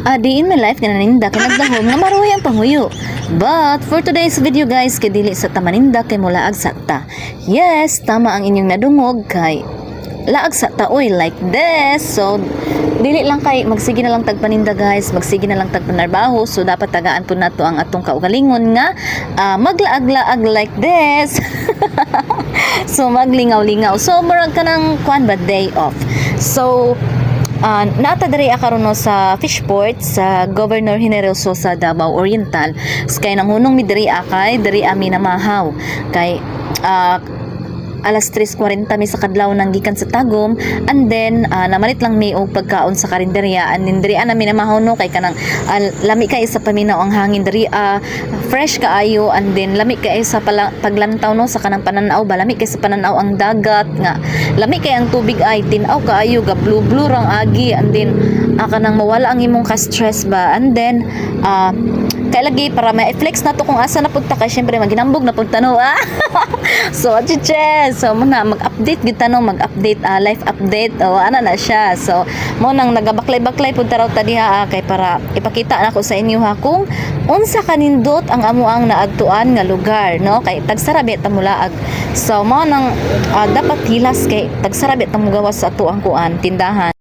Adi in my life kananinda kay nagdahom nga maruhay ang panguyo. But for today's video guys, kay dili sa tamaninda kay mula ag sakta. Yes, tama ang inyong nadungog kay laag sa taoy like this. So dili lang kay magsige na lang tagpaninda guys, magsige na lang tagpanarbaho. So dapat tagaan po nato ang atong kaugalingon nga maglaag-laag like this. So maglingaw-lingaw. So murag ka ng kwan ba day off. So naata diri karon no sa Fishport sa Governor Generoso sa Davao Oriental. Kay nanghunong mi diri kay diri ami namahaw kay alas 3:40 mi sa kadlaw nang gikan sa Tagum, and then namalit lang mi og pagkaon sa karinderya, and then diri nami namahaw no kay kanang lami kay sa paminaw ang hangin diri, fresh kaayo, and then lami kay sa paglantaw no sa kanang pananaw ba, lami kay sa pananaw ang dagat nga, lami kay ang tubig ay tinaw kaayo ga blue blue rang agi, and then kanang mawala ang imong ka-stress ba, and then kay lagi para ma-flex na to kung asa na punta kay syempre maginambog na punta no. So so muna mag-update gid tanong, mag-update life update ana na siya. So mo nang nagabaklay-baklay pud taraw ta diha kay para ipakita nako sa inyo ha kung unsa kanindot ang amuang naadtuan nga lugar no, kay tagsarabi ta mulaag. So mo nang dapat hilas kay tagsarabi ta mo gawas sa ato ang kuan tindahan.